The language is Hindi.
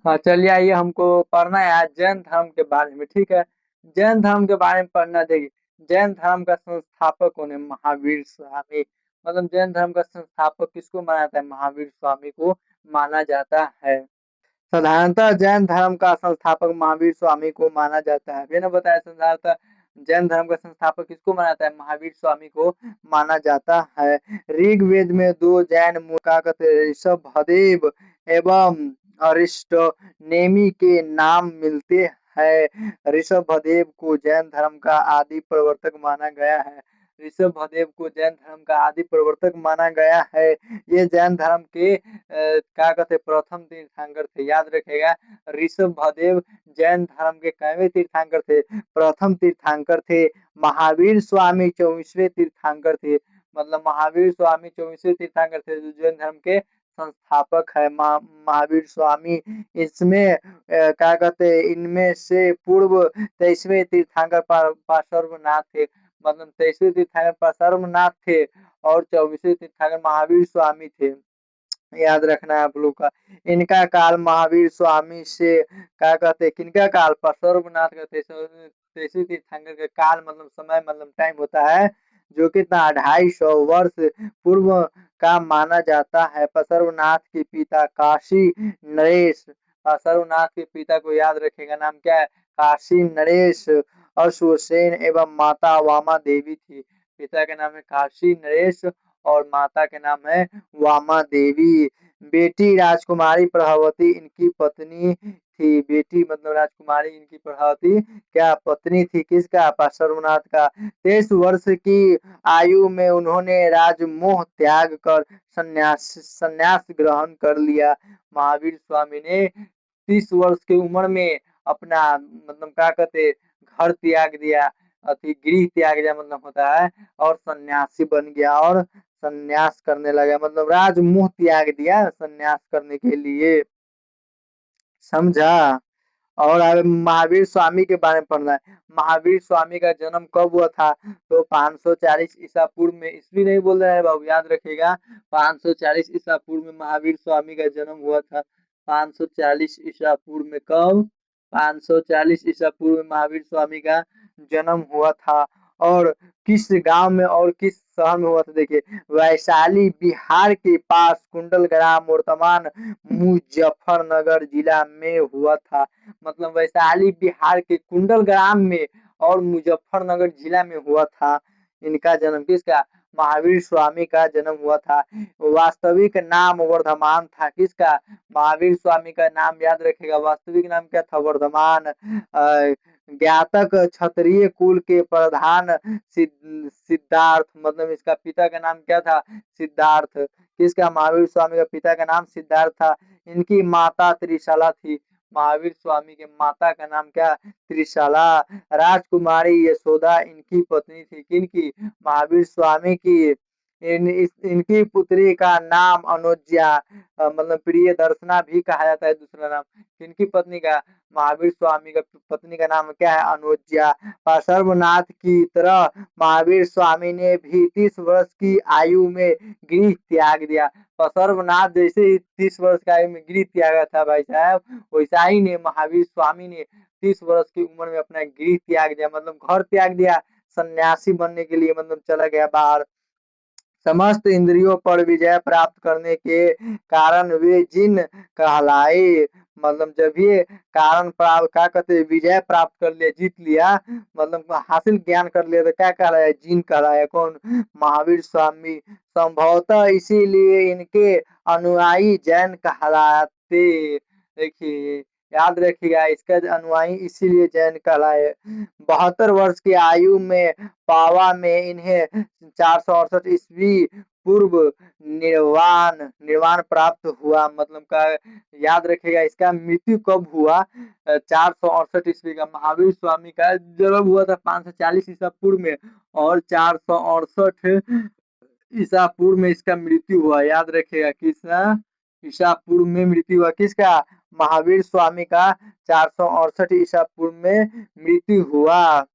हाँ, चलिए आइए हमको पढ़ना है आज जैन धर्म के बारे में, ठीक है। जैन धर्म के बारे में पढ़ना, देखिए जैन धर्म का संस्थापक कौन है? महावीर स्वामी। मतलब जैन धर्म का संस्थापक किसको माना जाता है? महावीर स्वामी को माना जाता है। साधारणतः जैन धर्म का संस्थापक महावीर स्वामी को माना जाता है। मैंने बताया साधारणतः जैन धर्म का संस्थापक किसको माना जाता है? महावीर स्वामी को माना जाता है। ऋग्वेद में दो जैन मुनि ऋषभदेव एवं अरिष्टनेमि के नाम मिलते हैं। ऋषभदेव को जैन धर्म का आदि प्रवर्तक माना गया है। ऋषभदेव को जैन धर्म का आदि प्रवर्तक माना गया है। ये जैन धर्म के क्या कहते प्रथम तीर्थंकर थे, याद रखेगा। ऋषभदेव जैन धर्म के कैवे तीर्थंकर थे? प्रथम तीर्थंकर थे। महावीर स्वामी 24वें तीर्थंकर थे। मतलब महावीर स्वामी 24वें तीर्थंकर थे जो जैन धर्म के संस्थापक है। महावीर स्वामी इसमें क्या कहते इनमें से पूर्व 23वें तीर्थंकर पार्श्वनाथ थे। मतलब 23वें तीर्थंकर पार्श्वनाथ थे और 24वें तीर्थंकर महावीर स्वामी थे। याद रखना है आप लोग का। इनका काल महावीर स्वामी से क्या कहते किनका काल? सर्वनाथ का 23वें तीर्थंकर का काल मतलब समय मतलब टाइम होता है जो कितना 250 वर्ष पूर्व का माना जाता है। सर्वनाथ के पिता काशी नरेश। सर्वनाथ के पिता को याद रखेगा, नाम क्या है? काशी नरेश अश्वसेन एवं माता वामा देवी थी। पिता का नाम है काशी नरेश और माता के नाम है वामा देवी। बेटी राजकुमारी प्रभावती इनकी पत्नी थी। बेटी मतलब राजकुमारी इनकी प्रभावती क्या पत्नी थी? किसका? सर्वनाथ का। 23 वर्ष की आयु में उन्होंने राजमोह त्याग कर संन्यास ग्रहण कर लिया। महावीर स्वामी ने 30 वर्ष की उम्र में अपना मतलब क्या कहते घर त्याग दिया, अति गृह त्याग दिया मतलब होता है, और सन्यासी बन गया और सन्यास करने लगा। मतलब राजमोह त्याग दिया सन्यास करने के लिए, समझा। और अब महावीर स्वामी के बारे में पढ़ना है। महावीर स्वामी का जन्म कब हुआ था? तो 540 ईसा पूर्व में। ईस्वी नहीं बोल रहे हैं बाबू, याद रखिएगा। 540 ईसा पूर्व में महावीर स्वामी का जन्म हुआ था। 540 ईसा पूर्व में। कब? 540 ईसा पूर्व में महावीर स्वामी का जन्म हुआ था। और किस गांव में और किस शहर में हुआ था? देखिए वैशाली बिहार के पास कुंडलग्राम वर्तमान मुजफ्फरनगर जिला में हुआ था। मतलब वैशाली बिहार के कुंडलग्राम में और मुजफ्फरनगर जिला में हुआ था इनका जन्म। किसका? महावीर स्वामी का जन्म हुआ था। वास्तविक नाम वर्धमान था। किसका? महावीर स्वामी का नाम याद रखेगा। वास्तविक नाम क्या था? वर्धमान। ज्ञातक क्षत्रिय कुल के प्रधान सिद्धार्थ। मतलब इसका पिता का नाम क्या था? सिद्धार्थ। किसका? महावीर स्वामी का पिता का नाम सिद्धार्थ था। इनकी माता त्रिशाला थी। महावीर स्वामी के माता का नाम क्या? त्रिशाला। राजकुमारी यशोदा इनकी पत्नी थी। किनकी? महावीर स्वामी की। इनकी पुत्री का नाम अनुज्ञा मतलब प्रिय दर्शना भी कहा जाता है दूसरा नाम। किनकी पत्नी का? महावीर स्वामी का पत्नी का नाम क्या है? अनुज्ञा। सर्वनाथ की तरह महावीर स्वामी ने भी 30 वर्ष की आयु में गृह त्याग दिया। सर्वनाथ जैसे ही 30 वर्ष की आयु में गृह त्यागा था भाई साहब, वैसा ही ने महावीर स्वामी ने 30 वर्ष की उम्र में अपना गृह त्याग दिया, मतलब घर त्याग दिया सन्यासी बनने के लिए, मतलब चला गया बाहर। समस्त इंद्रियों पर विजय प्राप्त करने के कारण वे जिन कहलाए। मतलब जब ये कारण प्राप्त क्या कहते विजय प्राप्त कर लिया, जीत लिया, मतलब हासिल ज्ञान कर लिया, तो क्या कहलाया? जिन कहलाया। कौन? महावीर स्वामी। संभवतः इसीलिए इनके अनुयायी जैन कहलाते। देखिए याद रखिएगा, इसका अनुयायी इसीलिए जैन कहलाए। 72 वर्ष की आयु में पावा में इन्हें 468 ईस्वी पूर्व निर्वाण प्राप्त हुआ। मतलब का याद रखेगा, इसका मृत्यु कब हुआ? 468 ईस्वी का। महावीर स्वामी का जन्म हुआ था 540 ईसा पूर्व में और 468 ईसा पूर्व में इसका मृत्यु हुआ। याद रखेगा किसका? ईसा पूर्व में मृत्यु हुआ। किसका? महावीर स्वामी का 468 ईसा पूर्व में मृत्यु हुआ।